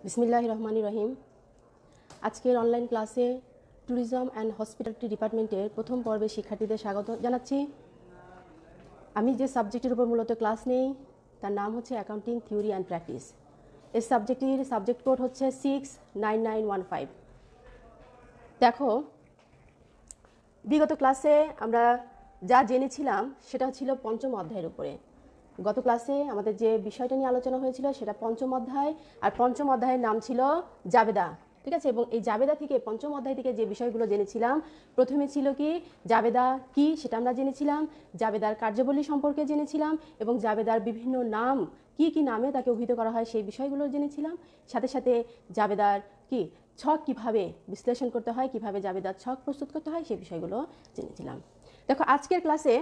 বিসমিল্লাহির রহমানির রহিম। আজকের অনলাইন ক্লাসে ট্যুরিজম অ্যান্ড হসপিটালিটি ডিপার্টমেন্টের প্রথম পর্বে শিক্ষার্থীদের স্বাগত জানাচ্ছি। আমি যে সাবজেক্টের উপর মূলত ক্লাস নেই তার নাম হচ্ছে অ্যাকাউন্টিং থিওরি অ্যান্ড প্র্যাকটিস। এই সাবজেক্টটির সাবজেক্ট কোড হচ্ছে 69915। দেখো, বিগত ক্লাসে আমরা যা জেনেছিলাম সেটা ছিল পঞ্চম অধ্যায়ের উপরে। গত ক্লাসে আমাদের যে বিষয়টা নিয়ে আলোচনা হয়েছিল সেটা পঞ্চম অধ্যায়, আর পঞ্চম অধ্যায়ের নাম ছিল জাবেদা। ঠিক আছে, এবং এই জাবেদা থেকে পঞ্চম অধ্যায় থেকে যে বিষয়গুলো জেনেছিলাম, প্রথমে ছিল কি জাবেদা কি সেটা আমরা জেনেছিলাম, জাবেদার কার্যাবলী সম্পর্কে জেনেছিলাম, এবং জাবেদার বিভিন্ন নাম কি কি নামে তাকে অভিহিত করা হয় সেই বিষয়গুলো জেনেছিলাম। সাথে সাথে জাবেদার কি ছক কিভাবে বিশ্লেষণ করতে হয়, কিভাবে জাবেদার ছক প্রস্তুত করতে হয় সেই বিষয়গুলো জেনেছিলাম। দেখো, আজকের ক্লাসে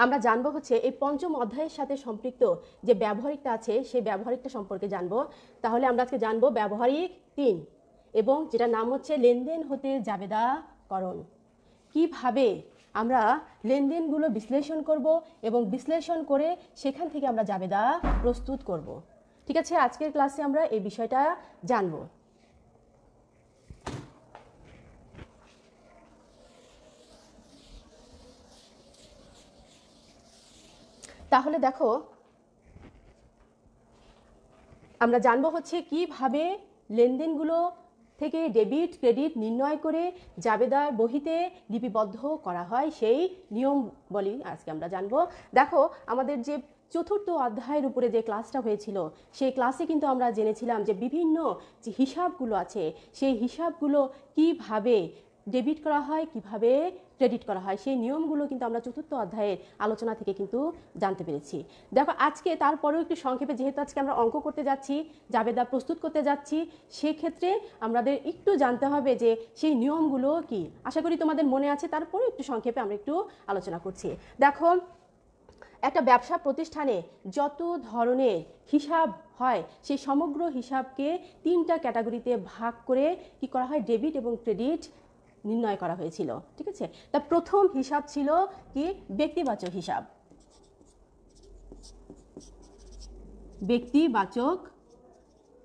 আমরা জানবো হচ্ছে এই পঞ্চম অধ্যায়ের সাথে সম্পৃক্ত যে ব্যবহারিকটা আছে সেই ব্যবহারিকটা সম্পর্কে জানবো। তাহলে আমরা আজকে জানবো ব্যবহারিক 3, এবং যেটা নাম হচ্ছে লেনদেন হতে জাবেদাকরণ। কিভাবে আমরা লেনদেনগুলো বিশ্লেষণ করব এবং বিশ্লেষণ করে সেখান থেকে আমরা জাবেদা প্রস্তুত করব। ঠিক আছে, আজকের ক্লাসে আমরা এই বিষয়টা জানবো। তাহলে দেখো, আমরা জানবো হচ্ছে কিভাবে লেনদেনগুলো থেকে ডেবিট ক্রেডিট নির্ণয় করে জাবেদার বহিতে লিপিবদ্ধ করা হয় সেই নিয়ম বলি আজকে আমরা জানবো। দেখো, আমাদের যে চতুর্থ অধ্যায়ের উপরে যে ক্লাসটা হয়েছিল সেই ক্লাসে কিন্তু আমরা জেনেছিলাম যে বিভিন্ন যে হিসাবগুলো আছে সেই হিসাবগুলো কিভাবে ডেবিট করা হয়, কিভাবে ক্রেডিট করা হয়, সেই নিয়মগুলো কিন্তু আমরা চতুর্থ অধ্যায়ের আলোচনা থেকে কিন্তু জানতে পেরেছি। দেখো, আজকে তারপরেও একটু সংক্ষেপে, যেহেতু আজকে আমরা অঙ্ক করতে যাচ্ছি, জাবেদা প্রস্তুত করতে যাচ্ছি, সেক্ষেত্রে আমাদের একটু জানতে হবে যে সেই নিয়মগুলো কি। আশা করি তোমাদের মনে আছে, তারপরে একটু সংক্ষেপে আমরা একটু আলোচনা করছি। দেখো, একটা ব্যবসা প্রতিষ্ঠানে যত ধরনের হিসাব হয় সেই সমগ্র হিসাবকে 3টা ক্যাটাগরিতে ভাগ করে কি করা হয়, ডেবিট এবং ক্রেডিট নির্ণয় করা হয়েছিল। ঠিক আছে, তা প্রথম হিসাব ছিল কি ব্যক্তিবাচক হিসাব। ব্যক্তিবাচক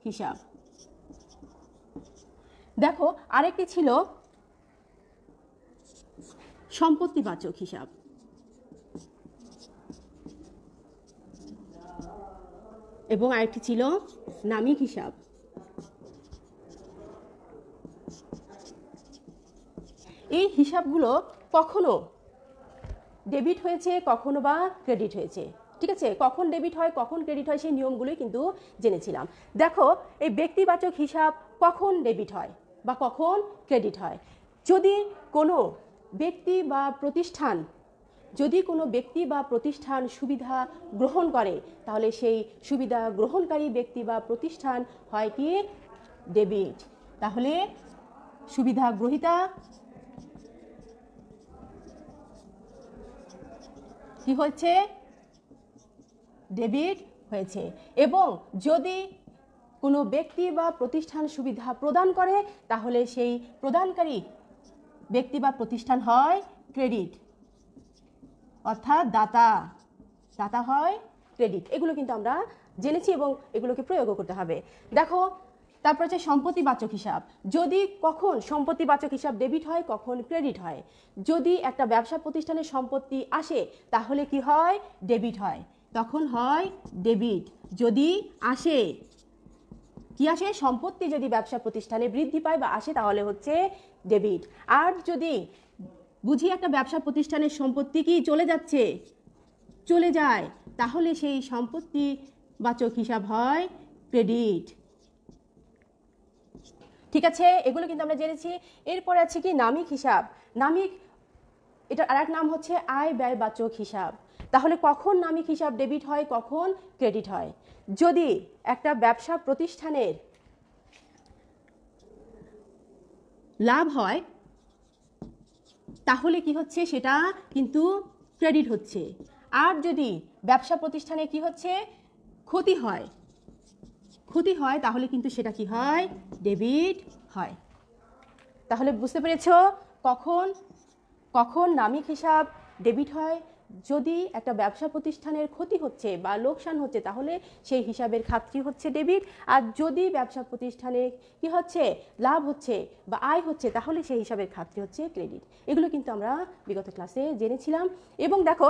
হিসাব। দেখো, আরেকটি ছিল সম্পত্তিবাচক হিসাব। এবং আরেকটি ছিল নামিক হিসাব। এই হিসাবগুলো কখনো ডেবিট হয়েছে, কখনো বা ক্রেডিট হয়েছে। ঠিক আছে, কখন ডেবিট হয় কখন ক্রেডিট হয় সেই নিয়মগুলোই কিন্তু জেনেছিলাম। দেখো, এই ব্যক্তিবাচক হিসাব কখন ডেবিট হয় বা কখন ক্রেডিট হয়, যদি কোনো ব্যক্তি বা প্রতিষ্ঠান সুবিধা গ্রহণ করে, তাহলে সেই সুবিধা গ্রহণকারী ব্যক্তি বা প্রতিষ্ঠান হয় কি ডেবিট। তাহলে সুবিধা গ্রহীতা কি হচ্ছে, ডেবিট হয়েছে। এবং যদি কোনো ব্যক্তি বা প্রতিষ্ঠান সুবিধা প্রদান করে, তাহলে সেই প্রদানকারী ব্যক্তি বা প্রতিষ্ঠান হয় ক্রেডিট, অর্থাৎ দাতা হয় ক্রেডিট। এগুলো কিন্তু আমরা জেনেছি এবং এগুলোকে প্রয়োগও করতে হবে। দেখো, তারপর হচ্ছে সম্পত্তিবাচক হিসাব। যদি কখন সম্পত্তিবাচক হিসাব ডেবিট হয়, কখন ক্রেডিট হয়। যদি একটা ব্যবসা প্রতিষ্ঠানের সম্পত্তি আসে তাহলে কি হয়, ডেবিট হয়, তখন হয় ডেবিট। যদি আসে, কি আসে, সম্পত্তি যদি ব্যবসা প্রতিষ্ঠানে বৃদ্ধি পায় বা আসে তাহলে হচ্ছে ডেবিট। আর যদি বুঝি একটা ব্যবসা প্রতিষ্ঠানের সম্পত্তি কি চলে যায়, তাহলে সেই সম্পত্তিবাচক হিসাব হয় ক্রেডিট। ঠিক আছে, এগুলো কিন্তু আমরা জেনেছি। এরপরে আছে কি নামিক হিসাব। নামিক, এটার আরেক নাম হচ্ছে আয় ব্যয়বাচক হিসাব। তাহলে কখন নামিক হিসাব ডেবিট হয়, কখন ক্রেডিট হয়। যদি একটা ব্যবসা প্রতিষ্ঠানের লাভ হয় তাহলে কি হচ্ছে, সেটা কিন্তু ক্রেডিট হচ্ছে। আর যদি ব্যবসা প্রতিষ্ঠানে কি হচ্ছে, ক্ষতি হয় তাহলে কিন্তু সেটা কি হয়, ডেবিট হয়। তাহলে বুঝতে পেরেছো কখন নামিক হিসাব ডেবিট হয়, যদি একটা ব্যবসা প্রতিষ্ঠানের ক্ষতি হচ্ছে বা লোকসান হচ্ছে তাহলে সেই হিসাবের খাতটি হচ্ছে ডেবিট, আর যদি ব্যবসা প্রতিষ্ঠানে কি হচ্ছে লাভ হচ্ছে বা আয় হচ্ছে তাহলে সেই হিসাবের খাতটি হচ্ছে ক্রেডিট। এগুলো কিন্তু আমরা বিগত ক্লাসে জেনেছিলাম। এবং দেখো,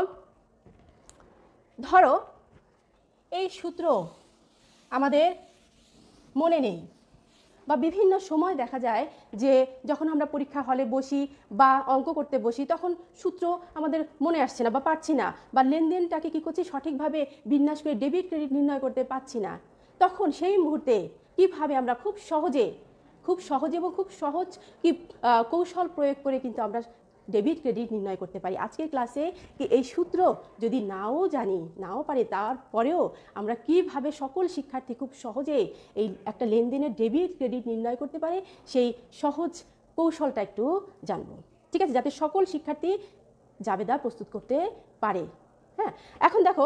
ধরো এই সূত্র আমাদের মনে নেই বা বিভিন্ন সময় দেখা যায় যে যখন আমরা পরীক্ষা হলে বসি বা অঙ্ক করতে বসি তখন সূত্র আমাদের মনে আসছে না বা পারছি না, বা লেনদেনটাকে কী করছি সঠিকভাবে বিন্যাস করে ডেবিট ক্রেডিট নির্ণয় করতে পারছি না, তখন সেই মুহূর্তে কিভাবে আমরা খুব সহজে এবং খুব সহজ কি কৌশল প্রয়োগ করে কিন্তু আমরা ডেবিট ক্রেডিট নির্ণয় করতে পারি। আজকের ক্লাসে কি এই সূত্র যদি নাও পারে তারপরেও আমরা কিভাবে সকল শিক্ষার্থী খুব সহজে এই একটা লেনদেনের ডেবিট ক্রেডিট নির্ণয় করতে পারে সেই সহজ কৌশলটা একটু জানবো, ঠিক আছে, যাতে সকল শিক্ষার্থী জাবেদা প্রস্তুত করতে পারে। হ্যাঁ, এখন দেখো,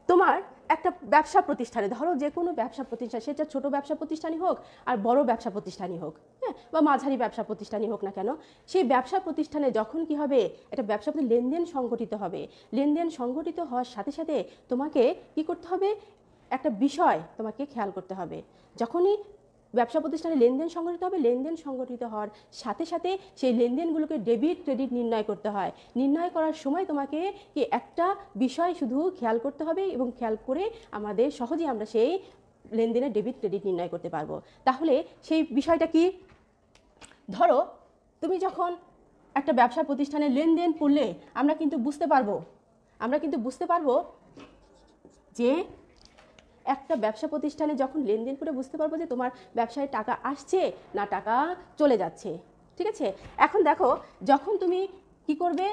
তোমার একটা ব্যবসা প্রতিষ্ঠানে, ধরো যে কোনো ব্যবসা প্রতিষ্ঠান, সেটা ছোট ব্যবসা প্রতিষ্ঠানই হোক আর বড় ব্যবসা প্রতিষ্ঠানই হোক, হ্যাঁ, বা মাঝারি ব্যবসা প্রতিষ্ঠানই হোক না কেন, সেই ব্যবসা প্রতিষ্ঠানে যখন কি হবে একটা ব্যবসা লেনদেন সংগঠিত হবে, লেনদেন সংগঠিত হওয়ার সাথে সাথে তোমাকে কি করতে হবে, একটা বিষয় তোমাকে খেয়াল করতে হবে। যখনই ব্যবসা প্রতিষ্ঠানে লেনদেন সংগঠিত হবে, লেনদেন সংগঠিত হওয়ার সাথে সাথে সেই লেনদেনগুলোকে ডেবিট ক্রেডিট নির্ণয় করতে হয়। নির্ণয় করার সময় তোমাকে কি একটা বিষয় শুধু খেয়াল করতে হবে, এবং খেয়াল করে আমাদের সহজেই আমরা সেই লেনদেনের ডেবিট ক্রেডিট নির্ণয় করতে পারবো। তাহলে সেই বিষয়টা কি, ধরো তুমি যখন একটা ব্যবসা প্রতিষ্ঠানে লেনদেন করলে আমরা কিন্তু বুঝতে পারবো যে একটা ব্যবসা প্রতিষ্ঠানে যখন লেনদেন করে বুঝতে পারবো যে তোমার ব্যবসায় টাকা আসছে না টাকা চলে যাচ্ছে, ঠিক আছে। এখন দেখো, যখন তুমি কি করবে,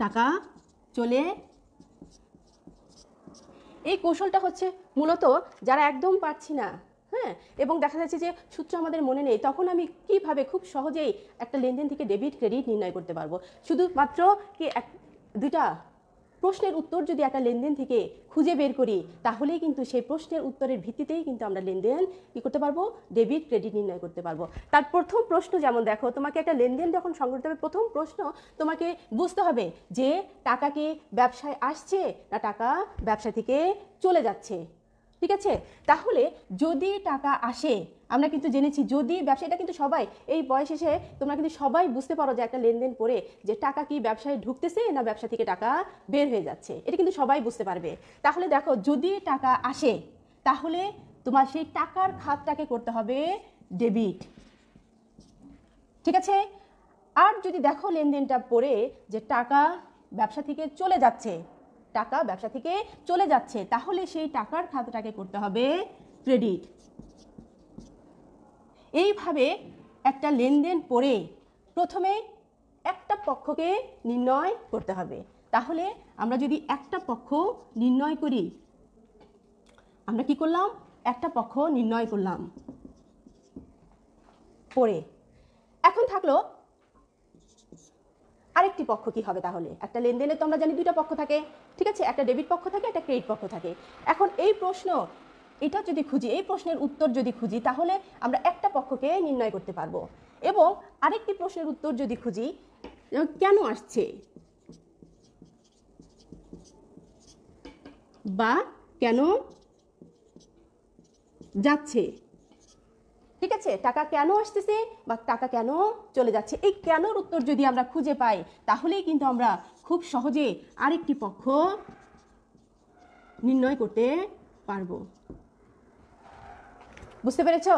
টাকা চলে, এই কৌশলটা হচ্ছে মূলত যারা একদম পারছি না, হ্যাঁ, এবং দেখা যাচ্ছে যে সূত্র আমাদের মনে নেই, তখন আমি কিভাবে খুব সহজেই একটা লেনদেন থেকে ডেবিট ক্রেডিট নির্ণয় করতে পারবো। শুধুমাত্র কি দুটা প্রশ্নের উত্তর যদি একটা লেনদেন থেকে খুঁজে বের করি তাহলেই কিন্তু সেই প্রশ্নের উত্তরের ভিত্তিতেই কিন্তু আমরা লেনদেন কি করতে পারবো, ডেবিট ক্রেডিট নির্ণয় করতে পারবো। তার প্রথম প্রশ্ন যেমন দেখো, তোমাকে একটা লেনদেন যখন সংগঠিত হবে, প্রথম প্রশ্ন তোমাকে বুঝতে হবে যে টাকা কি ব্যবসায় আসছে না টাকা ব্যবসা থেকে চলে যাচ্ছে, ঠিক আছে। তাহলে যদি টাকা আসে, আমরা কিন্তু জেনেছি যদি ব্যবসা, এটা কিন্তু সবাই এই বয়স এসে তোমরা কিন্তু সবাই বুঝতে পারো যে একটা লেনদেন করে যে টাকা কি ব্যবসায় ঢুকতেছে না ব্যবসা থেকে টাকা বের হয়ে যাচ্ছে, এটা কিন্তু সবাই বুঝতে পারবে। তাহলে দেখো, যদি টাকা আসে তাহলে তোমার সেই টাকার খাতটাকে করতে হবে ডেবিট, ঠিক আছে। আর যদি দেখো লেনদেনটা পড়ে যে টাকা ব্যবসা থেকে চলে যাচ্ছে, তাহলে সেই টাকার খাতটাকে করতে হবে ক্রেডিট। এইভাবে একটা লেনদেন পড়ে প্রথমে একটা পক্ষকে নির্ণয় করতে হবে। তাহলে আমরা যদি একটা পক্ষ নির্ণয় করি, আমরা কি করলাম, একটা পক্ষ নির্ণয় করলাম পড়ে। এখন থাকলো আরেকটি পক্ষ কি হবে, তাহলে একটা লেনদেনে তো আমরা জানি দুইটা পক্ষ থাকে, ঠিক আছে, একটা ডেবিট পক্ষ থাকে, একটা ক্রেডিট পক্ষ থাকে। এখন এই প্রশ্ন, এটা যদি খুঁজি, এই প্রশ্নের উত্তর যদি খুঁজি তাহলে আমরা একটা পক্ষকে নির্ণয় করতে পারবো, এবং আরেকটি প্রশ্নের উত্তর যদি খুঁজি, কেন আসছে বা কেন যাচ্ছে, ঠিক আছে, টাকা কেন আসতেছে বা টাকা কেন চলে যাচ্ছে, এই কেনর উত্তর যদি আমরা খুঁজে পাই তাহলেই কিন্তু আমরা খুব সহজে আরেকটি পক্ষ নির্ণয় করতে পারবো। বুঝতে পেরেছো?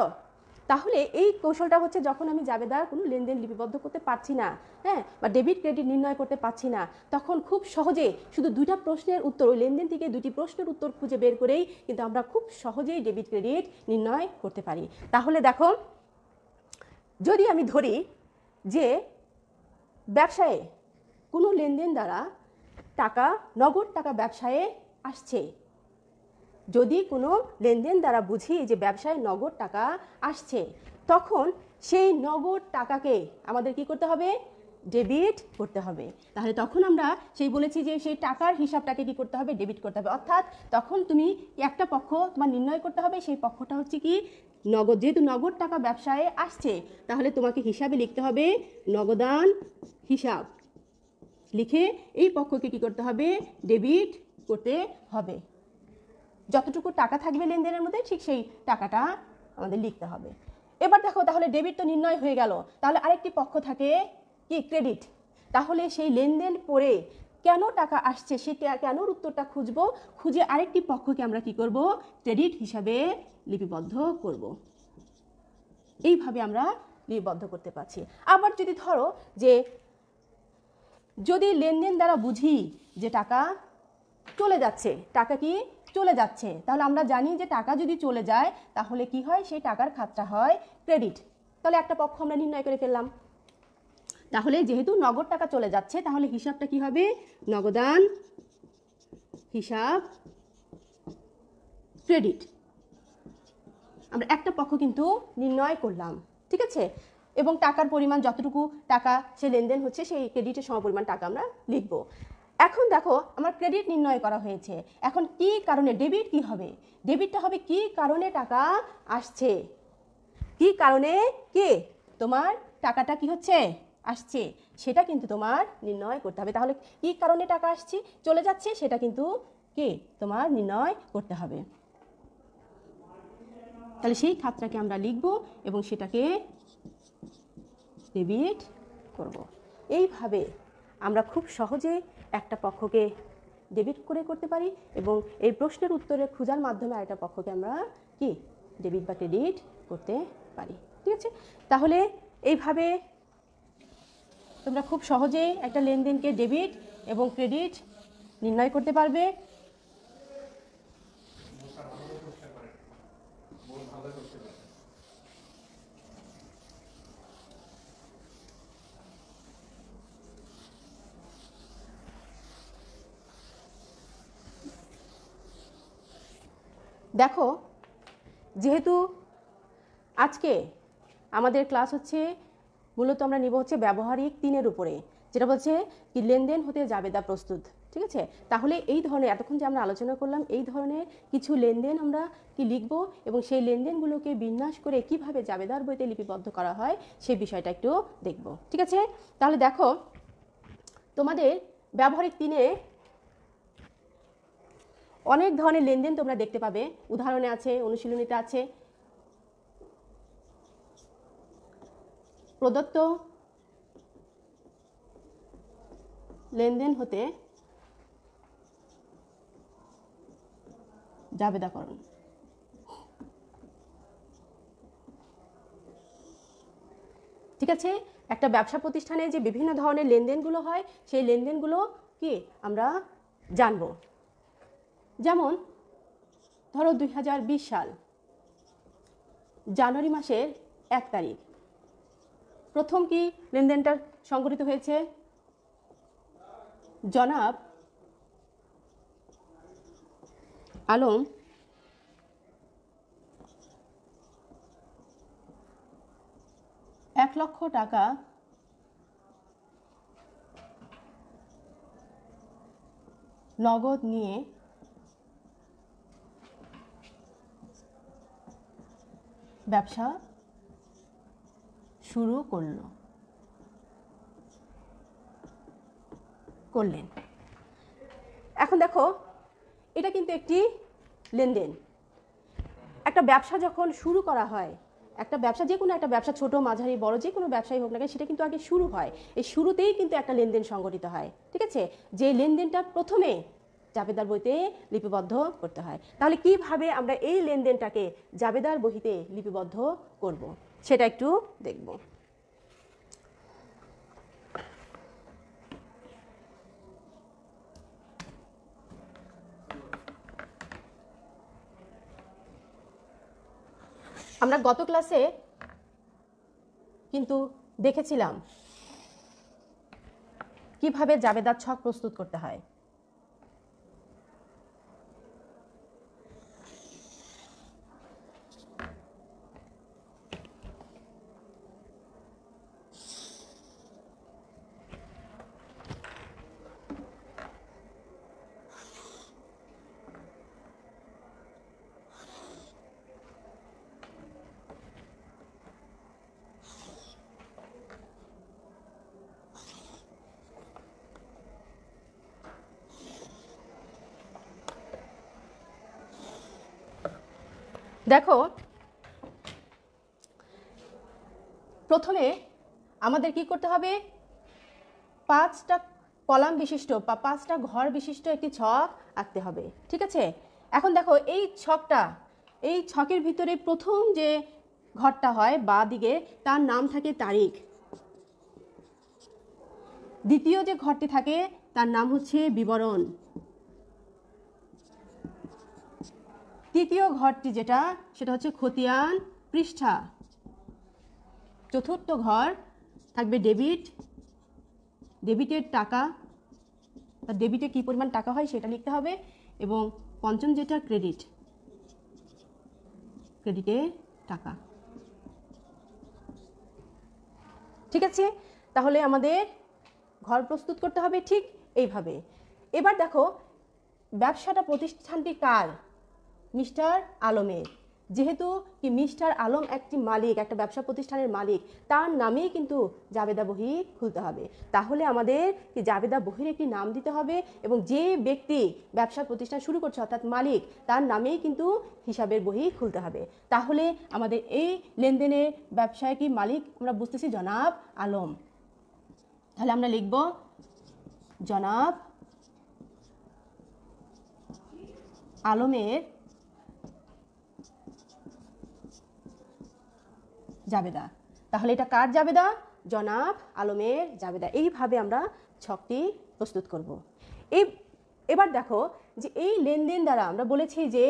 তাহলে এই কৌশলটা হচ্ছে যখন আমি জাবেদার কোনো লেনদেন লিপিবদ্ধ করতে পারছি না, হ্যাঁ, বা ডেবিট ক্রেডিট নির্ণয় করতে পারছি না, তখন খুব সহজে শুধু দুইটা প্রশ্নের উত্তর, ওই লেনদেন থেকে দুটি প্রশ্নের উত্তর খুঁজে বের করেই কিন্তু আমরা খুব সহজেই ডেবিট ক্রেডিট নির্ণয় করতে পারি। তাহলে দেখো, যদি আমি ধরি যে ব্যবসায়ে কোনো লেনদেন দ্বারা টাকা, নগদ টাকা ব্যবসায়ে আসছে, যদি কোনো লেনদেন দ্বারা বুঝি যে ব্যবসায় নগদ টাকা আসছে, তখন সেই নগদ টাকাকে আমাদের কি করতে হবে, ডেবিট করতে হবে। তাহলে তখন আমরা সেই বলেছি যে সেই টাকার হিসাবটাকে কি করতে হবে, ডেবিট করতে হবে। অর্থাৎ তখন তুমি একটা পক্ষ তোমার নির্ণয় করতে হবে, সেই পক্ষটা হচ্ছে কি নগদ। যেহেতু নগদ টাকা ব্যবসায় আসছে, তাহলে তোমাকে হিসাবে লিখতে হবে নগদান হিসাব। লিখে এই পক্ষকে কি করতে হবে, ডেবিট করতে হবে। যতটুকু টাকা থাকবে লেনদেনের মধ্যে ঠিক সেই টাকাটা আমাদের লিখতে হবে। এবার দেখো, তাহলে ডেবিট তো নির্ণয় হয়ে গেল, তাহলে আরেকটি পক্ষ থাকে কি, ক্রেডিট। তাহলে সেই লেনদেন পরে কেন টাকা আসছে সেটা কেনর উত্তরটা খুঁজবো, খুঁজে আরেকটি পক্ষকে আমরা কি করব, ক্রেডিট হিসাবে লিপিবদ্ধ করব। এইভাবে আমরা লিপিবদ্ধ করতে পারছি। আবার যদি ধরো যে যদি লেনদেন দ্বারা বুঝি যে টাকা চলে যাচ্ছে, টাকা কি চলে যাচ্ছে, তাহলে আমরা জানি যে টাকা যদি চলে যায় তাহলে কি হয়, সেই টাকার খাতটা হয় ক্রেডিট। তাহলে একটা পক্ষ আমরা নির্ণয় করে ফেললাম। তাহলে যেহেতু নগদ টাকা চলে যাচ্ছে, তাহলে হিসাবটা কি হবে, নগদান হিসাব ক্রেডিট। আমরা একটা পক্ষ কিন্তু নির্ণয় করলাম, ঠিক আছে। এবং টাকার পরিমাণ যতটুকু টাকা সে লেনদেন হচ্ছে সেই ক্রেডিটের সমপরিমাণ টাকা আমরা লিখব। এখন দেখো আমার ক্রেডিট নির্ণয় করা হয়েছে, এখন কি কারণে ডেবিট কি হবে, ডেবিটটা হবে কি কারণে টাকা আসছে, কি কারণে কি তোমার টাকাটা কি হচ্ছে আসছে, সেটা কিন্তু তোমার নির্ণয় করতে হবে। তাহলে কি কারণে টাকা আসছে চলে যাচ্ছে সেটা কিন্তু কি তোমার নির্ণয় করতে হবে। তাহলে সেই খাতটাকে আমরা লিখব এবং সেটাকে ডেবিট করব। এইভাবে আমরা খুব সহজে একটা পক্ষকে ডেবিট করে করতে পারি এবং এই প্রশ্নের উত্তরে খোঁজার মাধ্যমে আরেকটা পক্ষকে আমরা কি ডেবিট বা ক্রেডিট করতে পারি, ঠিক আছে। তাহলে এইভাবে তোমরা খুব সহজে একটা লেনদেনকে ডেবিট এবং ক্রেডিট নির্ণয় করতে পারবে। দেখো, যেহেতু আজকে আমাদের ক্লাস হচ্ছে মূলত আমরা নিব হচ্ছে ব্যবহারিক 3-এর উপরে, যেটা বলছে কি লেনদেন হতে জাবেদা প্রস্তুত, ঠিক আছে। তাহলে এই ধরনের এতক্ষণ যে আমরা আলোচনা করলাম এই ধরনের কিছু লেনদেন আমরা কি লিখব এবং সেই লেনদেনগুলোকে বিন্যাস করে কিভাবে জাবেদার বইতে লিপিবদ্ধ করা হয় সেই বিষয়টা একটু দেখব, ঠিক আছে। তাহলে দেখো, তোমাদের ব্যবহারিক 3-এ অনেক ধরনের লেনদেন তোমরা দেখতে পাবে, উদাহরণে আছে, অনুশীলনীতে আছে। প্রদত্ত লেনদেন হতে জাবেদাকরণ। ঠিক আছে, একটা ব্যবসা প্রতিষ্ঠানে যে বিভিন্ন ধরনের লেনদেনগুলো হয় সেই লেনদেনগুলো কি আমরা জানব। যেমন ধরো 2020 সাল জানুয়ারি মাসের 1 তারিখ প্রথম কি লেনদেনটা সংঘটিত হয়েছে, জনাব আলম $1,00,000 নগদ নিয়ে ব্যবসা শুরু করলেন। এখন দেখো, এটা কিন্তু একটি লেনদেন। একটা ব্যবসা যখন শুরু করা হয়, একটা ব্যবসা যে কোনো একটা ব্যবসা ছোট মাঝারি বড় যে কোনো ব্যবসায়ী হোক না কেন, সেটা কিন্তু আগে শুরু হয়। এই শুরুতেই কিন্তু একটা লেনদেন সংগঠিত হয়, ঠিক আছে। যে লেনদেনটা প্রথমে জাবেদার বইতে লিপিবদ্ধ করতে হয়। তাহলে কিভাবে আমরা এই লেনদেনটাকে জাবেদার বইতে লিপিবদ্ধ করব সেটা একটু দেখব। আমরা গত ক্লাসে কিন্তু দেখেছিলাম কিভাবে জাবেদার ছক প্রস্তুত করতে হয়। দেখো প্রথমে আমাদের কি করতে হবে, 5টা কলাম বিশিষ্ট বা 5টা ঘর বিশিষ্ট একটি ছক আঁকতে হবে। ঠিক আছে, এখন দেখো এই ছকের ভিতরে প্রথম যে ঘরটা হয় বাঁ দিকে তার নাম থাকে তারিখ, দ্বিতীয় যে ঘরটি থাকে তার নাম হচ্ছে বিবরণ, তৃতীয় ঘরটি যেটা সেটা হচ্ছে খতিয়ান পৃষ্ঠা, চতুর্থ ঘর থাকবে ডেবিটের টাকা, তার ডেবিটে কী পরিমাণ টাকা হয় সেটা লিখতে হবে, এবং পঞ্চম যেটা ক্রেডিটে টাকা। ঠিক আছে, তাহলে আমাদের ঘর প্রস্তুত করতে হবে ঠিক এইভাবে। এবার দেখো ব্যবসাটা প্রতিষ্ঠানটি কার, মিস্টার আলমের। যেহেতু কি মিস্টার আলম একটি মালিক, একটা ব্যবসা প্রতিষ্ঠানের মালিক, তার নামেই কিন্তু জাবেদা বহি খুলতে হবে। তাহলে আমাদের কি জাবেদা বহির একটি নাম দিতে হবে, এবং যে ব্যক্তি ব্যবসা প্রতিষ্ঠান শুরু করছে অর্থাৎ মালিক, তার নামেই কিন্তু হিসাবের বহি খুলতে হবে। তাহলে আমাদের এই লেনদেনের ব্যবসায় কি মালিক আমরা বুঝতেছি জনাব আলম, তাহলে আমরা লিখব জনাব আলমের জাবেদা। তাহলে এটা কার জাবেদা, জনাব আলমের জাবেদা। এইভাবে আমরা ছকটি প্রস্তুত করব। এবার দেখো যে এই লেনদেন দ্বারা আমরা বলেছি যে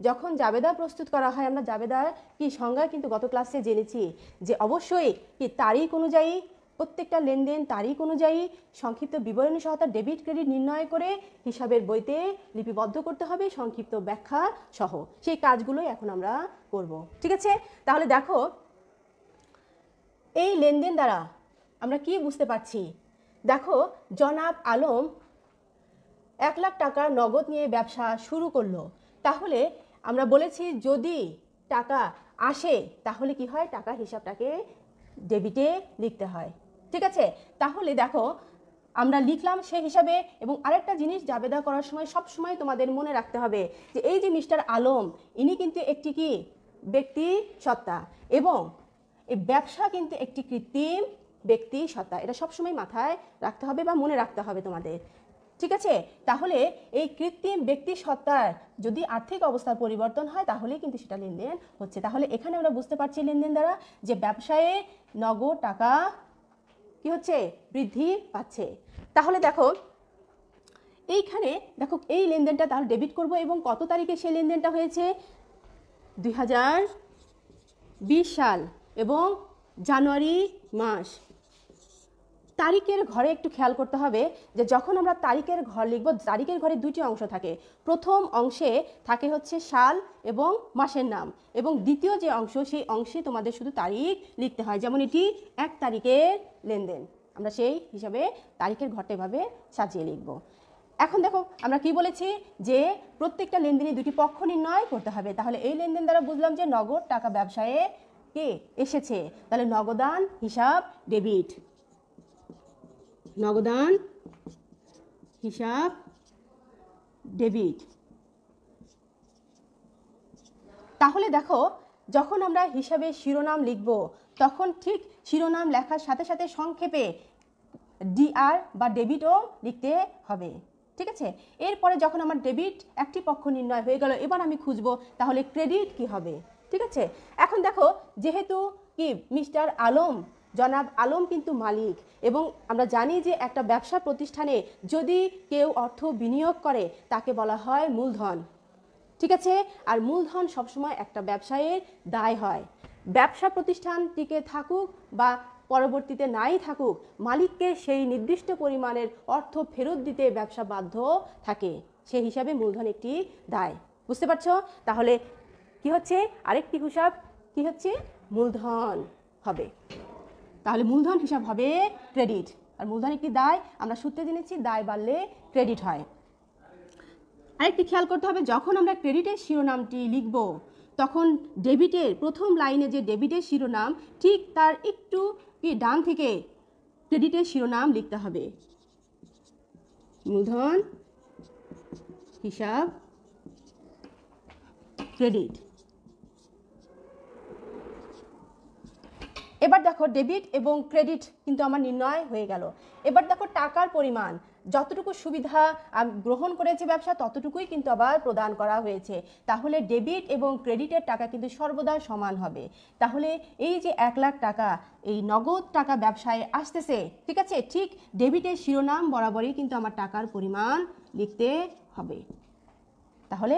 যখন জাবেদা প্রস্তুত করা হয়, আমরা জাবেদার কি সংজ্ঞা কিন্তু গত ক্লাসে জেনেছি যে অবশ্যই কি তারিখ অনুযায়ী প্রত্যেকটা লেনদেন তারিখ অনুযায়ী সংক্ষিপ্ত বিবরণী সহ তার ডেবিট ক্রেডিট নির্ণয় করে হিসাবের বইতে লিপিবদ্ধ করতে হবে সংক্ষিপ্ত ব্যাখ্যা সহ। সেই কাজগুলোই এখন আমরা করব। ঠিক আছে, তাহলে দেখো এই লেনদেন দ্বারা আমরা কি বুঝতে পারছি। দেখো জনাব আলম 1 লাখ টাকা নগদ নিয়ে ব্যবসা শুরু করলো, তাহলে আমরা বলেছি যদি টাকা আসে তাহলে কি হয়, টাকা হিসাবটাকে ডেবিটে লিখতে হয়। ঠিক আছে, তাহলে দেখো আমরা লিখলাম সেই হিসাবে। এবং আরেকটা জিনিস জাবেদা করার সময় সব সময় তোমাদের মনে রাখতে হবে যে এই যে মিস্টার আলম ইনি কিন্তু একটি কি ব্যক্তি সত্তা, এবং এই ব্যবসা কিন্তু একটি কৃত্রিম ব্যক্তি সত্তা, এটা সবসময় মাথায় রাখতে হবে বা মনে রাখতে হবে তোমাদের। ঠিক আছে, তাহলে এই কৃত্রিম ব্যক্তি সত্তার যদি আর্থিক অবস্থার পরিবর্তন হয় তাহলেই কিন্তু সেটা লেনদেন হচ্ছে। তাহলে এখানে আমরা বুঝতে পারছি লেনদেন দ্বারা যে ব্যবসায়ে নগদ টাকা কি হচ্ছে, বৃদ্ধি পাচ্ছে। তাহলে দেখো এইখানে দেখো এই লেনদেনটা তাহলে ডেবিট করব, এবং কত তারিখে সেই লেনদেনটা হয়েছে, 2020 সাল এবং জানুয়ারি মাস। তারিখের ঘরে একটু খেয়াল করতে হবে যে যখন আমরা তারিখের ঘর লিখব, তারিখের ঘরে দুটি অংশ থাকে। প্রথম অংশে থাকে হচ্ছে সাল এবং মাসের নাম, এবং দ্বিতীয় যে অংশ সেই অংশে তোমাদের শুধু তারিখ লিখতে হয়। যেমন এটি 1 তারিখের লেনদেন, আমরা সেই হিসাবে তারিখের ঘরটা এভাবে সাজিয়ে লিখব। এখন দেখো আমরা কি বলেছি যে প্রত্যেকটা লেনদেনে দুটি পক্ষ নির্ণয় করতে হবে। তাহলে এই লেনদেন দ্বারা বুঝলাম যে নগদ টাকা ব্যবসায়ে কে এসেছে, তাহলে নগদান হিসাব ডেবিট, নগদান হিসাব ডেবিট। তাহলে দেখো যখন আমরা হিসাবে শিরোনাম লিখব তখন ঠিক শিরোনাম লেখার সাথে সাথে সংক্ষেপে ডিআর বা ডেবিটও লিখতে হবে। ঠিক আছে, এরপরে যখন আমার ডেবিট একটি পক্ষ নির্ণয় হয়ে গেল, এবার আমি খুঁজবো তাহলে ক্রেডিট কি হবে। ঠিক আছে, এখন দেখো যেহেতু কি মিস্টার আলম জনাব আলম কিন্তু মালিক, এবং আমরা জানি যে একটা ব্যবসা প্রতিষ্ঠানে যদি কেউ অর্থ বিনিয়োগ করে তাকে বলা হয় মূলধন। ঠিক আছে, আর মূলধন সবসময় একটা ব্যবসায়ের দায় হয়। ব্যবসা প্রতিষ্ঠান টিকে থাকুক বা পরবর্তীতে নাই থাকুক, মালিককে সেই নির্দিষ্ট পরিমাণের অর্থ ফেরত দিতে ব্যবসা বাধ্য থাকে, সেই হিসাবে মূলধন একটি দায়। বুঝতে পারছো, তাহলে কি হচ্ছে আরেকটি হিসাব কি হচ্ছে, মূলধন হবে। তাহলে মূলধন হিসাব হবে ক্রেডিট, আর মূলধন একটি দায়, আমরা সূত্রে জেনেছি দায় বাড়লে ক্রেডিট হয়। আরেকটি খেয়াল করতে হবে, যখন আমরা ক্রেডিটের শিরোনামটি লিখব তখন ডেবিটের প্রথম লাইনে যে ডেবিটের শিরোনাম ঠিক তার একটু ডান থেকে ক্রেডিটের শিরোনাম লিখতে হবে। মূলধন হিসাব ক্রেডিট। এবার দেখো ডেবিট এবং ক্রেডিট কিন্তু আমার নির্ণয় হয়ে গেল। এবার দেখো টাকার পরিমাণ, যতটুকু সুবিধা গ্রহণ করেছে ব্যবসা ততটুকুই কিন্তু আবার প্রদান করা হয়েছে। তাহলে ডেবিট এবং ক্রেডিটের টাকা কিন্তু সর্বদা সমান হবে। তাহলে এই যে 1 লাখ টাকা এই নগদ টাকা ব্যবসায় আসতেছে, ঠিক আছে, ঠিক ডেবিটের শিরোনাম বরাবরই কিন্তু আমার টাকার পরিমাণ লিখতে হবে। তাহলে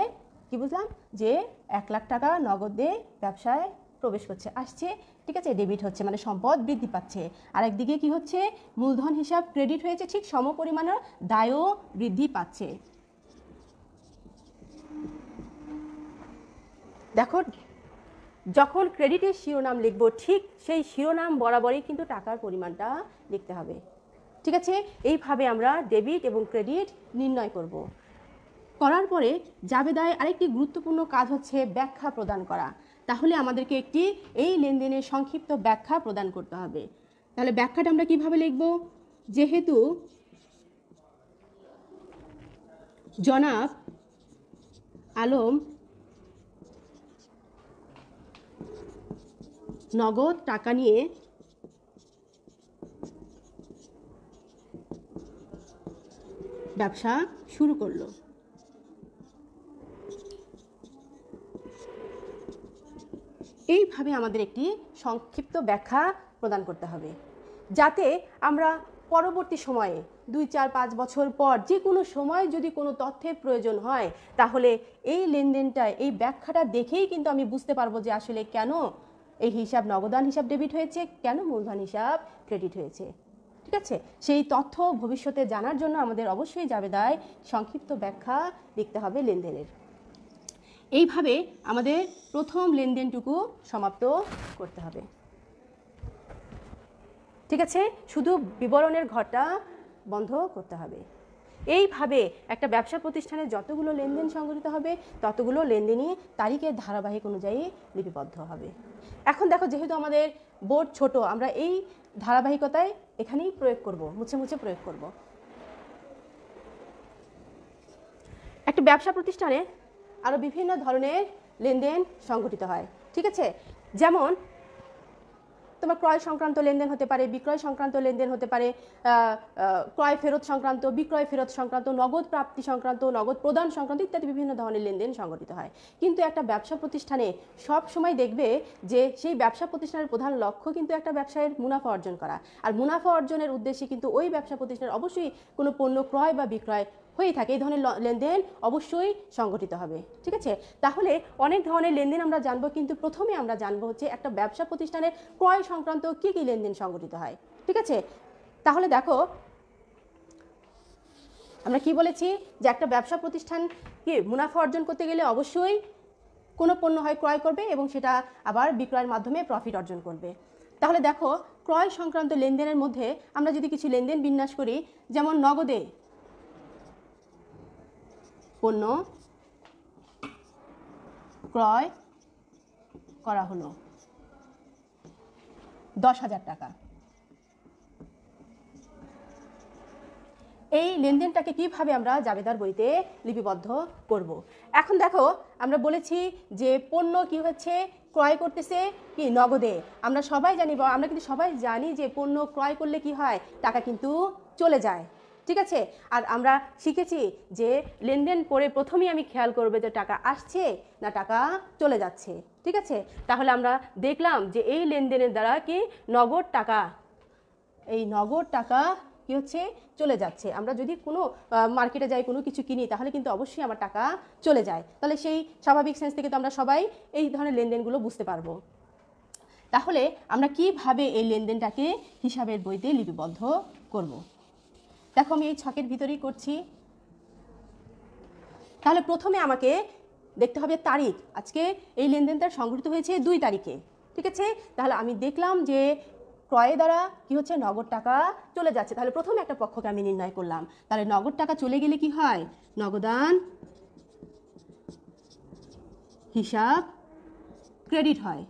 কি বুঝলাম যে 1 লাখ টাকা নগদে ব্যবসায় প্রবেশ করছে, আসছে, ঠিক আছে, ডেবিট হচ্ছে মানে সম্পদ বৃদ্ধি পাচ্ছে। আর একদিকে কি হচ্ছে, মূলধন হিসাব ক্রেডিট হয়েছে, ঠিক সম পরিমাণের দায়ও বৃদ্ধি পাচ্ছে। দেখো যখন ক্রেডিটের শিরোনাম লিখব ঠিক সেই শিরোনাম বরাবরই কিন্তু টাকার পরিমাণটা লিখতে হবে, ঠিক আছে। এইভাবে আমরা ডেবিট এবং ক্রেডিট নির্ণয় করব। করার পরে জাবেদায় আরেকটি গুরুত্বপূর্ণ কাজ হচ্ছে ব্যাখ্যা প্রদান করা। তাহলে আমাদেরকে একটি এই লেনদেনের সংক্ষিপ্ত ব্যাখ্যা প্রদান করতে হবে। তাহলে ব্যাখ্যাটা আমরা কিভাবে লিখব, যেহেতু জনাব আলম নগদ টাকা নিয়ে ব্যবসা শুরু করলো, এইভাবে আমাদের একটি সংক্ষিপ্ত ব্যাখ্যা প্রদান করতে হবে, যাতে আমরা পরবর্তী সময়ে 2, 4, 5 বছর পর যে কোনো সময় যদি কোনো তথ্যের প্রয়োজন হয় তাহলে এই লেনদেনটা এই ব্যাখ্যাটা দেখেই কিন্তু আমি বুঝতে পারবো যে আসলে কেন এই হিসাব নগদান হিসাব ডেবিট হয়েছে, কেন মূলধন হিসাব ক্রেডিট হয়েছে, ঠিক আছে। সেই তথ্য ভবিষ্যতে জানার জন্য আমাদের অবশ্যই জাবেদায় সংক্ষিপ্ত ব্যাখ্যা লিখতে হবে লেনদেনের। এইভাবে আমাদের প্রথম লেনদেনটুকু সমাপ্ত করতে হবে, ঠিক আছে। শুধু বিবরণের ঘরটা বন্ধ করতে হবে। এইভাবে একটা ব্যবসা প্রতিষ্ঠানে যতগুলো লেনদেন সংঘটিত হবে ততগুলো লেনদেনই তারিখের ধারাবাহিক অনুযায়ী লিপিবদ্ধ হবে। এখন দেখো যেহেতু আমাদের বোর্ড ছোট, আমরা এই ধারাবাহিকতায় এখানেই প্রয়োগ করব, মুছে মুছে প্রয়োগ করব। একটা ব্যবসা প্রতিষ্ঠানে আরও বিভিন্ন ধরনের লেনদেন সংঘটিত হয়, ঠিক আছে। যেমন তোমার ক্রয় সংক্রান্ত লেনদেন হতে পারে, বিক্রয় সংক্রান্ত লেনদেন হতে পারে, ক্রয় ফেরত সংক্রান্ত, বিক্রয় ফেরত সংক্রান্ত, নগদ প্রাপ্তি সংক্রান্ত, নগদ প্রদান সংক্রান্ত ইত্যাদি বিভিন্ন ধরনের লেনদেন সংঘটিত হয়। কিন্তু একটা ব্যবসা প্রতিষ্ঠানে সব সময় দেখবে যে সেই ব্যবসা প্রতিষ্ঠানের প্রধান লক্ষ্য কিন্তু একটা ব্যবসায়ের মুনাফা অর্জন করা, আর মুনাফা অর্জনের উদ্দেশ্যে কিন্তু ওই ব্যবসা প্রতিষ্ঠানের অবশ্যই কোনো পণ্য ক্রয় বা বিক্রয় হয়ে থাকে, এই ধরনের লেনদেন অবশ্যই সংগঠিত হবে, ঠিক আছে। তাহলে অনেক ধরনের লেনদেন আমরা জানবো, কিন্তু প্রথমে আমরা জানবো হচ্ছে একটা ব্যবসা প্রতিষ্ঠানের ক্রয় সংক্রান্ত কি কি লেনদেন সংগঠিত হয়, ঠিক আছে। তাহলে দেখো আমরা কি বলেছি যে একটা ব্যবসা প্রতিষ্ঠান কি মুনাফা অর্জন করতে গেলে অবশ্যই কোনো পণ্য হয় ক্রয় করবে এবং সেটা আবার বিক্রয়ের মাধ্যমে প্রফিট অর্জন করবে। তাহলে দেখো ক্রয় সংক্রান্ত লেনদেনের মধ্যে আমরা যদি কিছু লেনদেন বিন্যাস করি, যেমন নগদে পণ্য ক্রয় করা হলো 10,000 টাকা, এই লেনদেনটাকে কিভাবে আমরা জাবেদার বইতে লিপিবদ্ধ করব। এখন দেখো আমরা বলেছি যে পণ্য কি হচ্ছে ক্রয় করতেছে কি নগদে, আমরা সবাই জানি বা আমরা কিন্তু সবাই জানি যে পণ্য ক্রয় করলে কি হয়, টাকা কিন্তু চলে যায়, ঠিক আছে। আর আমরা শিখেছি যে লেনদেন পড়ে প্রথমেই আমি খেয়াল করব যে টাকা আসছে না টাকা চলে যাচ্ছে, ঠিক আছে। তাহলে আমরা দেখলাম যে এই লেনদেনের দ্বারা কি নগদ টাকা, এই নগদ টাকা কি হচ্ছে চলে যাচ্ছে। আমরা যদি কোনো মার্কেটে যাই কোনো কিছু কিনি তাহলে কিন্তু অবশ্যই আমার টাকা চলে যায়, তাহলে সেই স্বাভাবিক সেন্স থেকে তো আমরা সবাই এই ধরনের লেনদেনগুলো বুঝতে পারবো। তাহলে আমরা কিভাবে এই লেনদেনটাকে হিসাবের বইতে লিপিবদ্ধ করব, দেখো আমি এই ছকের ভিতরেই করছি। তাহলে প্রথমে আমাকে দেখতে হবে তারিখ, আজকে এই লেনদেনটা সংঘটিত হয়েছে 2 তারিখে, ঠিক আছে। তাহলে আমি দেখলাম যে ক্রয় দ্বারা কি হচ্ছে নগদ টাকা চলে যাচ্ছে, তাহলে প্রথমে একটা পক্ষকে আমি নির্ণয় করলাম। তাহলে নগদ টাকা চলে গেলে কি হয়, নগদান হিসাব ক্রেডিট হয়।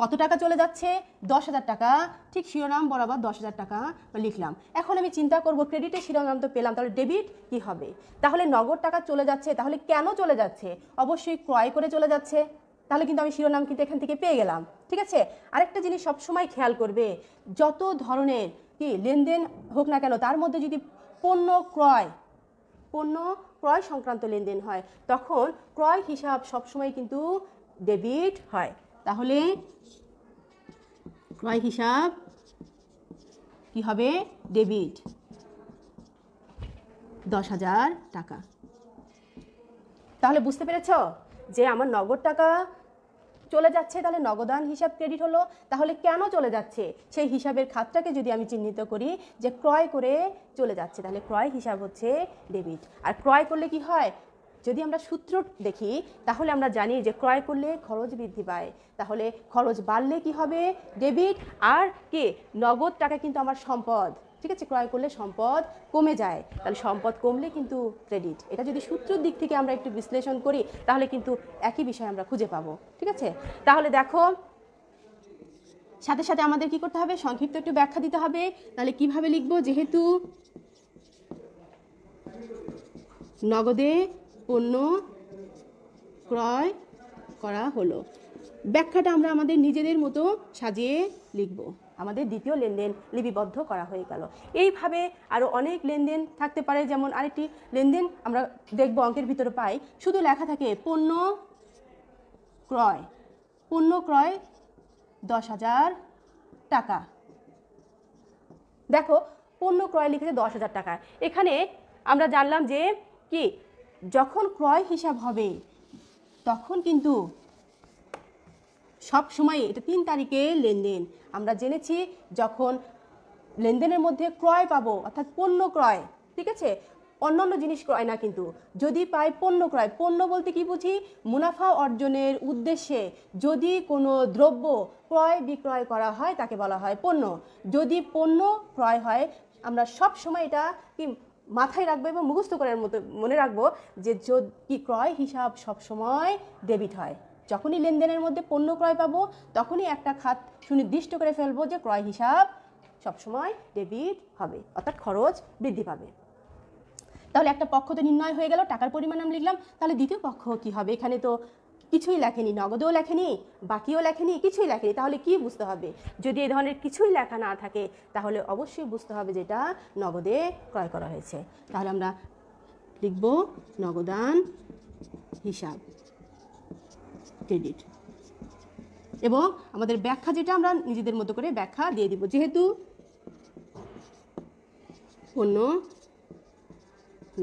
কত টাকা চলে যাচ্ছে, 10,000 টাকা, ঠিক শিরোনাম বরাবর 10,000 টাকা লিখলাম। এখন আমি চিন্তা করব ক্রেডিটের শিরোনাম তো পেলাম, তাহলে ডেবিট কি হবে। তাহলে নগদ টাকা চলে যাচ্ছে, তাহলে কেন চলে যাচ্ছে, অবশ্যই ক্রয় করে চলে যাচ্ছে, তাহলে কিন্তু আমি শিরোনাম কিন্তু এখান থেকে পেয়ে গেলাম। ঠিক আছে, আরেকটা জিনিস সবসময় খেয়াল করবে, যত ধরনের কি লেনদেন হোক না কেন তার মধ্যে যদি পণ্য ক্রয় সংক্রান্ত লেনদেন হয় তখন ক্রয় হিসাব সবসময় কিন্তু ডেবিট হয়। তাহলে ক্রয় হিসাব কি হবে? ডেবিট 10,000 টাকা। তাহলে বুঝতে পেরেছ যে আমার নগদ টাকা চলে যাচ্ছে, তাহলে নগদান হিসাব ক্রেডিট হলো। তাহলে কেন চলে যাচ্ছে সেই হিসাবের খাতটাকে যদি আমি চিহ্নিত করি যে ক্রয় করে চলে যাচ্ছে, তাহলে ক্রয় হিসাব হচ্ছে ডেবিট। আর ক্রয় করলে কি হয়, যদি আমরা সূত্র দেখি তাহলে আমরা জানি যে ক্রয় করলে খরচ বৃদ্ধি পায়, তাহলে খরচ বাড়লে কি হবে? ডেবিট। আর কি নগদ টাকা কিন্তু আমার সম্পদ, ঠিক আছে, ক্রয় করলে সম্পদ কমে যায়, তাহলে সম্পদ কমলে কিন্তু ক্রেডিট। এটা যদি সূত্রের দিক থেকে আমরা একটু বিশ্লেষণ করি তাহলে কিন্তু একই বিষয় আমরা খুঁজে পাবো। ঠিক আছে, তাহলে দেখো সাথে সাথে আমাদের কি করতে হবে? সংক্ষিপ্ত একটু ব্যাখ্যা দিতে হবে। তাহলে কিভাবে লিখবো? যেহেতু নগদে পণ্য ক্রয় করা হলো, ব্যাখ্যাটা আমরা আমাদের নিজেদের মতো সাজিয়ে লিখব। আমাদের দ্বিতীয় লেনদেন লিপিবদ্ধ করা হয়ে গেল। এইভাবে আরও অনেক লেনদেন থাকতে পারে। যেমন আরেকটি লেনদেন আমরা দেখব অঙ্কের ভিতরে পাই, শুধু লেখা থাকে পণ্য ক্রয় 10,000 টাকা। দেখো পণ্য ক্রয় লিখেছে 10,000 টাকা। এখানে আমরা জানলাম যে কি যখন ক্রয় হিসাব হবে তখন কিন্তু সব সময় এটা 3 তারিখে লেনদেন। আমরা জেনেছি যখন লেনদেনের মধ্যে ক্রয় পাবো অর্থাৎ পণ্য ক্রয়, ঠিক আছে, অন্যান্য জিনিস ক্রয় না, কিন্তু যদি পাই পণ্য ক্রয়, পণ্য বলতে কি বুঝি? মুনাফা অর্জনের উদ্দেশ্যে যদি কোনো দ্রব্য ক্রয় বিক্রয় করা হয় তাকে বলা হয় পণ্য। যদি পণ্য ক্রয় হয় আমরা সব সময় এটা কি মাথায় রাখবো এবং মুখস্থ করার মতো মনে রাখবো যে কি ক্রয় হিসাব সব সময় ডেবিট হয়। যখনই লেনদেনের মধ্যে পণ্য ক্রয় পাবো তখনই একটা খাত সুনির্দিষ্ট করে ফেলবো যে ক্রয় হিসাব সবসময় ডেবিট হবে, অর্থাৎ খরচ বৃদ্ধি পাবে। তাহলে একটা পক্ষ তো নির্ণয় হয়ে গেল, টাকার পরিমাণ আমি লিখলাম। তাহলে দ্বিতীয় পক্ষ কি হবে? এখানে তো কিছুই লেখেনি, নগদেও লেখেনি, বাকিও লেখেনি, কিছুই লেখেনি। তাহলে কি বুঝতে হবে? যদি এই ধরনের কিছুই লেখা না থাকে তাহলে অবশ্যই বুঝতে হবে যেটা নগদে ক্রয় করা হয়েছে। তাহলে আমরা লিখব নগদান হিসাব ক্রেডিট। এবং আমাদের ব্যাখ্যা যেটা আমরা নিজেদের মতো করে ব্যাখ্যা দিয়ে দিব, যেহেতু পণ্য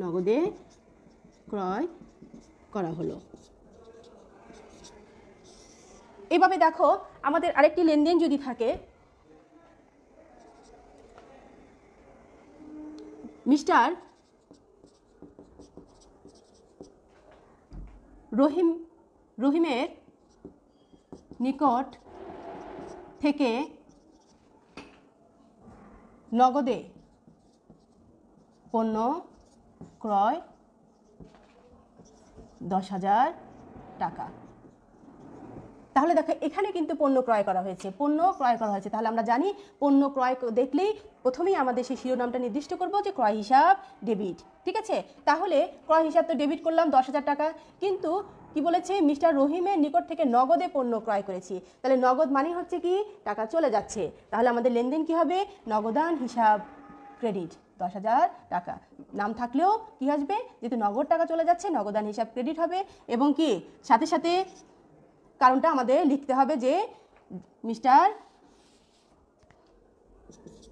নগদে ক্রয় করা হলো। এভাবে দেখো আমাদের আরেকটি লেনদেন যদি থাকে, মিস্টার রহিমের নিকট থেকে নগদে পণ্য ক্রয় 10,000 টাকা। তাহলে দেখো এখানে কিন্তু পণ্য ক্রয় করা হয়েছে, তাহলে আমরা জানি পণ্য ক্রয় দেখলেই প্রথমেই আমাদের সেই শিরোনামটা নির্দিষ্ট করব যে ক্রয় হিসাব ডেবিট। ঠিক আছে, তাহলে ক্রয় হিসাব তো ডেবিট করলাম 10,000 টাকা, কিন্তু কি বলেছে? মিস্টার রহিমের নিকট থেকে নগদে পণ্য ক্রয় করেছি। তাহলে নগদ মানে হচ্ছে কি টাকা চলে যাচ্ছে, তাহলে আমাদের লেনদেন কি হবে? নগদান হিসাব ক্রেডিট 10,000 টাকা। নাম থাকলেও কি আসবে? যেহেতু নগদ টাকা চলে যাচ্ছে নগদান হিসাব ক্রেডিট হবে। এবং কি সাথে সাথে কারণটা আমাদের লিখতে হবে যে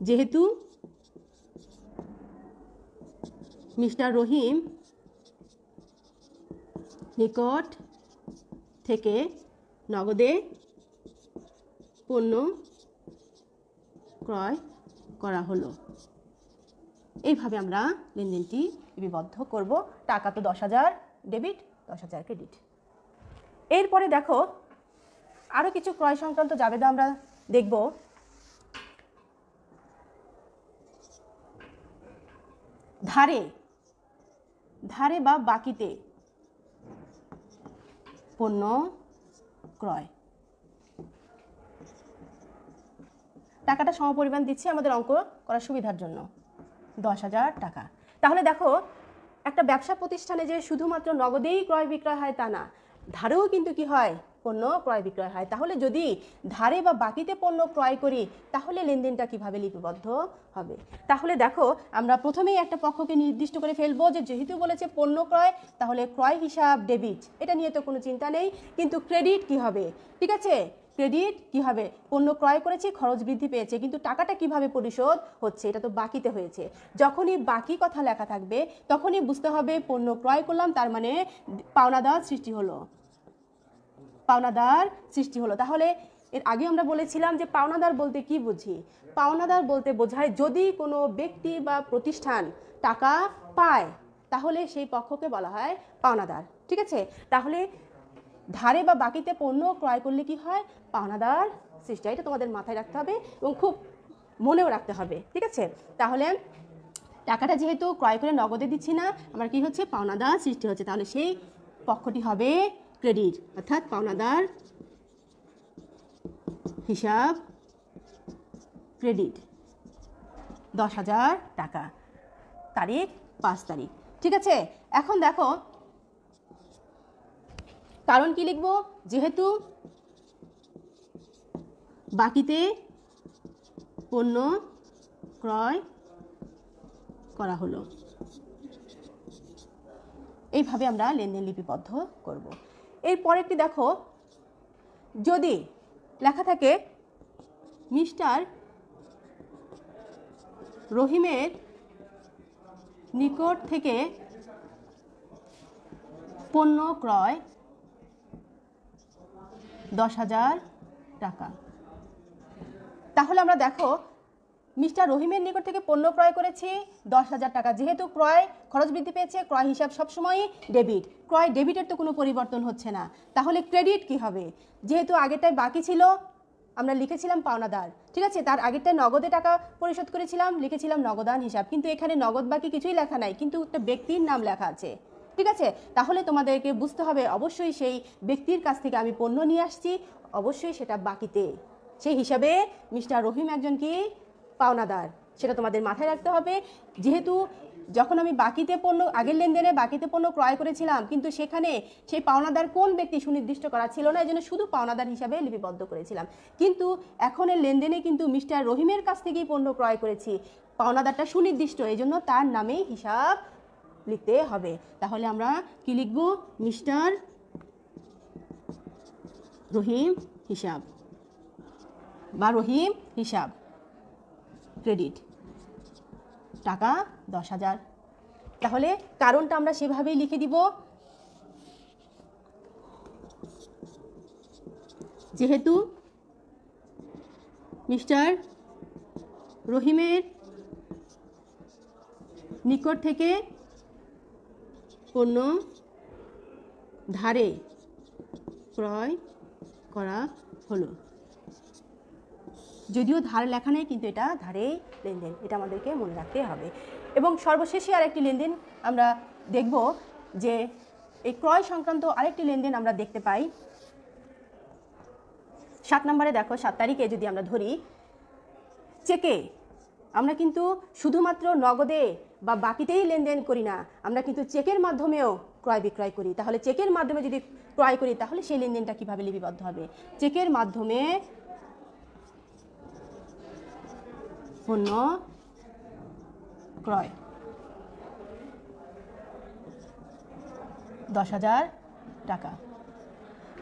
যেহেতু মিস্টার রহিম নিকট থেকে নগদে পণ্য ক্রয় করা হলো। এইভাবে আমরা লেনদেনটি লিপিবদ্ধ করব। টাকা তো 10,000 ডেবিট, 10,000 ক্রেডিট। এরপরে দেখো আরও কিছু ক্রয় সংক্রান্ত জাবেদা আমরা দেখব। ধারে বা বাকিতে পণ্য ক্রয়। টাকাটা সমপরিমাণ দিচ্ছি আমাদের অঙ্ক করার সুবিধার জন্য, 10,000 টাকা। তাহলে দেখো একটা ব্যবসা প্রতিষ্ঠানে যে শুধুমাত্র নগদেই ক্রয় বিক্রয় হয় তা না, ধারেও কিন্তু কি হয়? পণ্য ক্রয় বিক্রয় হয়। তাহলে যদি ধারে বা বাকিতে পণ্য ক্রয় করি তাহলে লেনদেনটা কিভাবে লিপিবদ্ধ হবে? তাহলে দেখো আমরা প্রথমেই একটা পক্ষকে নির্দিষ্ট করে ফেলবো যে যেহেতু বলেছে পণ্য ক্রয়, তাহলে ক্রয় হিসাব ডেবিট, এটা নিয়ে তো কোনো চিন্তা নেই। কিন্তু ক্রেডিট কি হবে? ঠিক আছে, ক্রেডিট কি হবে? পণ্য ক্রয় করেছি, খরচ বৃদ্ধি পেয়েছে, কিন্তু টাকাটা কিভাবে পরিশোধ হচ্ছে? এটা তো বাকিতে হয়েছে। যখনই বাকি কথা লেখা থাকবে তখনই বুঝতে হবে পণ্য ক্রয় করলাম, তার মানে পাওনাদার সৃষ্টি হলো, পাওনাদার সৃষ্টি হলো। তাহলে এর আগে আমরা বলেছিলাম যে পাওনাদার বলতে কি বুঝি? পাওনাদার বলতে বোঝায় যদি কোনো ব্যক্তি বা প্রতিষ্ঠান টাকা পায় তাহলে সেই পক্ষকে বলা হয় পাওনাদার। ঠিক আছে, তাহলে ধারে বা বাকিতে পণ্য ক্রয় করলে কি হয়? পাওনাদার সৃষ্টি হয়। এটা তোমাদের মাথায় রাখতে হবে এবং খুব মনেও রাখতে হবে। ঠিক আছে, তাহলে টাকাটা যেহেতু ক্রয় করে নগদে দিচ্ছি না, আমার কি হচ্ছে? পাওনাদার সৃষ্টি হচ্ছে। তাহলে সেই পক্ষটি হবে ক্রেডিট, অর্থাৎ পাওনাদার হিসাব ক্রেডিট 10,000 টাকা, তারিখ 5 তারিখ। ঠিক আছে, এখন দেখো কারণ কি লিখবো? যেহেতু বাকিতে পণ্য ক্রয় করা হলো, এইভাবে আমরা লেনদেন লিপিবদ্ধ করব। এরপরেরটি দেখো, যদি লেখা থাকে মিস্টার রহিমের নিকট থেকে পণ্য ক্রয় 10,000 টাকা, তাহলে আমরা দেখো মিস্টার রহিমের নিকট থেকে পণ্য ক্রয় করেছি 10,000 টাকা। যেহেতু ক্রয় খরচ বৃদ্ধি পেয়েছে, ক্রয় হিসাব সবসময় ডেবিট, ক্রয় ডেবিটের তো কোনো পরিবর্তন হচ্ছে না। তাহলে ক্রেডিট কি হবে? যেহেতু আগেরটায় বাকি ছিল আমরা লিখেছিলাম পাওনাদার, ঠিক আছে, তার আগেরটায় নগদে টাকা পরিশোধ করেছিলাম, লিখেছিলাম নগদান হিসাব, কিন্তু এখানে নগদ বাকি কিছুই লেখা নাই, কিন্তু একটা ব্যক্তির নাম লেখা আছে। ঠিক আছে, তাহলে তোমাদেরকে বুঝতে হবে অবশ্যই সেই ব্যক্তির কাছ থেকে আমি পণ্য নিয়ে আসছি, অবশ্যই সেটা বাকিতে, সেই হিসাবে মিস্টার রহিম একজন কি পাওনাদার, সেটা তোমাদের মাথায় রাখতে হবে। যেহেতু যখন আমি বাকিতে পণ্য, আগের লেনদেনে বাকিতে পণ্য ক্রয় করেছিলাম, কিন্তু সেখানে সেই পাওনাদার কোন ব্যক্তি সুনির্দিষ্ট করা ছিল না, এই জন্য শুধু পাওনাদার হিসাবে লিপিবদ্ধ করেছিলাম। কিন্তু এখনের লেনদেনে কিন্তু মিস্টার রহিমের কাছ থেকেই পণ্য ক্রয় করেছি, পাওনাদারটা সুনির্দিষ্ট, এই জন্য তার নামেই হিসাব লিখতে হবে। তাহলে আমরা কি লিখব? মিস্টার রহিম হিসাব বা রহিম হিসাব ক্রেডিট টাকা 10,000। তাহলে কারণটা আমরা সেভাবেই লিখে দিব, যেহেতু মিস্টার রহিমের নিকট থেকে পণ্য ধারে ক্রয় করা হলো, যদিও ধার লেখা নেই কিন্তু এটা ধারে লেনদেন, এটা আমাদেরকে মনে রাখতে হবে। এবং সর্বশেষে আরেকটি লেনদেন আমরা দেখব, যে এই ক্রয় সংক্রান্ত আরেকটি লেনদেন আমরা দেখতে পাই 7 নম্বরে। দেখো 7 তারিখে যদি আমরা ধরি, চেকে আমরা কিন্তু শুধুমাত্র নগদে বা বাকিতেই লেনদেন করি না, আমরা কিন্তু চেকের মাধ্যমেও ক্রয় বিক্রয় করি। তাহলে চেকের মাধ্যমে যদি ক্রয় করি তাহলে সেই লেনদেনটা কিভাবে লিপিবদ্ধ হবে? চেকের মাধ্যমে পণ্য ক্রয় 10,000 টাকা।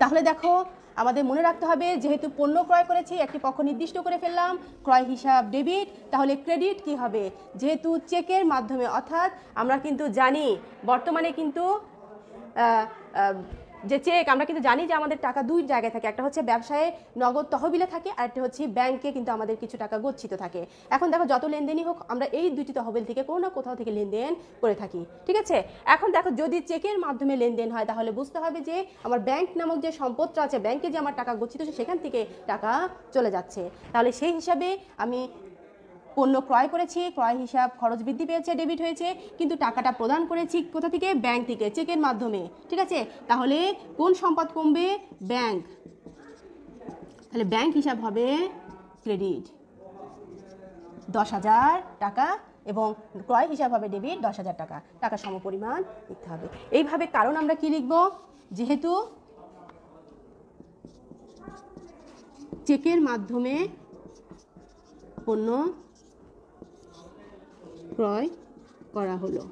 তাহলে দেখো আমাদের মনে রাখতে হবে, যেহেতু পণ্য ক্রয় করেছি একটি পক্ষ নির্দিষ্ট করে ফেললাম, ক্রয় হিসাব ডেবিট, তাহলে ক্রেডিট কি হবে? যেহেতু চেকের মাধ্যমে, অর্থাৎ আমরা কিন্তু জানি বর্তমানে কিন্তু যে চেক, আমরা কিন্তু জানি যে আমাদের টাকা দুই জায়গায় থাকে, একটা হচ্ছে ব্যবসায়ে নগদ তহবিলে থাকে, আর একটা হচ্ছে ব্যাংকে কিন্তু আমাদের কিছু টাকা গচ্ছিত থাকে। এখন দেখো যত লেনদেনই হোক আমরা এই দুটি তহবিল থেকে কোনো না কোথাও থেকে লেনদেন করে থাকি। ঠিক আছে, এখন দেখো যদি চেকের মাধ্যমে লেনদেন হয় তাহলে বুঝতে হবে যে আমার ব্যাংক নামক যে সম্পদটা আছে, ব্যাংকে যে আমার টাকা গচ্ছিত সেখান থেকে টাকা চলে যাচ্ছে। তাহলে সেই হিসাবে আমি পণ্য ক্রয় করেছি, ক্রয় হিসাব খরচ বৃদ্ধি পেয়েছে, ডেবিট হয়েছে, কিন্তু টাকাটা প্রদান করেছি কোথা থেকে? ব্যাংক থেকে, চেকের মাধ্যমে। ঠিক আছে, তাহলে কোন সম্পদ কমবে? ব্যাংক। তাহলে ব্যাংক হিসাব হবে ক্রেডিট 10,000 টাকা এবং ক্রয় হিসাব হবে ডেবিট 10,000 টাকা, টাকা সমপরিমাণ লিখতে হবে। এইভাবে কারণ আমরা কি লিখব? যেহেতু চেকের মাধ্যমে পণ্য ক্রয় করা হলো।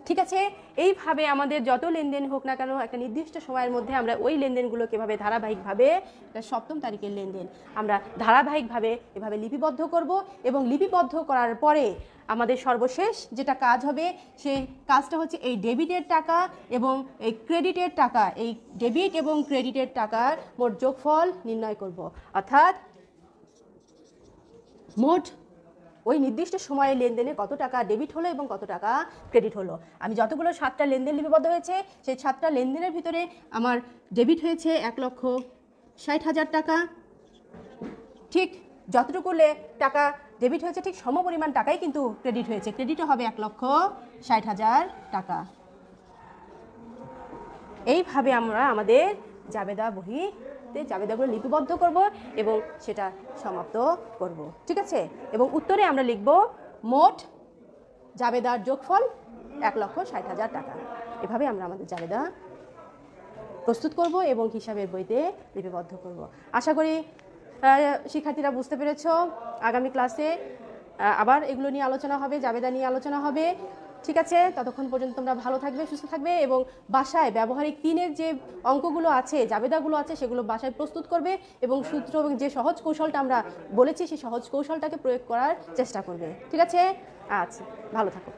ঠিক আছে, এইভাবে আমাদের যত লেনদেন হোক না কেন একটা নির্দিষ্ট সময়ের মধ্যে আমরা ওই লেনদেনগুলো কীভাবে ধারাবাহিকভাবে, এটা 7ম তারিখের লেনদেন, আমরা ধারাবাহিকভাবে এভাবে লিপিবদ্ধ করব এবং লিপিবদ্ধ করার পরে আমাদের সর্বশেষ যেটা কাজ হবে সেই কাজটা হচ্ছে এই ডেবিটের টাকা এবং এই ক্রেডিটের টাকা, এই ডেবিট এবং ক্রেডিটের টাকার মোট যোগফল নির্ণয় করব। অর্থাৎ মোট ওই নির্দিষ্ট সময়ে লেনদেনে কত টাকা ডেবিট হলো এবং কত টাকা ক্রেডিট হলো। আমি যতগুলো 7টা লেনদেন লিপিবদ্ধ হয়েছে সেই 7টা লেনদেনের ভিতরে আমার ডেবিট হয়েছে 1,60,000 টাকা। ঠিক যতটুকু টাকা ডেবিট হয়েছে ঠিক সমপরিমাণ টাকাই কিন্তু ক্রেডিট হয়েছে, ক্রেডিটও হবে 1,60,000 টাকা। এইভাবে আমরা আমাদের জাবেদা বহিতে জাবেদাগুলো লিপিবদ্ধ করব এবং সেটা সমাপ্ত করব। ঠিক আছে, এবং উত্তরে আমরা লিখব মোট জাবেদার যোগফল 1,60,000 টাকা। এভাবে আমরা আমাদের জাবেদা প্রস্তুত করব এবং হিসাবের বইতে লিপিবদ্ধ করব। আশা করি শিক্ষার্থীরা বুঝতে পেরেছ। আগামী ক্লাসে আবার এগুলো নিয়ে আলোচনা হবে, জাবেদা নিয়ে আলোচনা হবে। ঠিক আছে, ততক্ষণ পর্যন্ত তোমরা ভালো থাকবে, সুস্থ থাকবে এবং বাসায় ব্যবহারিক 3-এর যে অঙ্কগুলো আছে, জাবেদাগুলো আছে, সেগুলো বাসায় প্রস্তুত করবে এবং সূত্র এবং যে সহজ কৌশলটা আমরা বলেছি সেই সহজ কৌশলটাকে প্রয়োগ করার চেষ্টা করবে। ঠিক আছে, আচ্ছা, ভালো থাকো।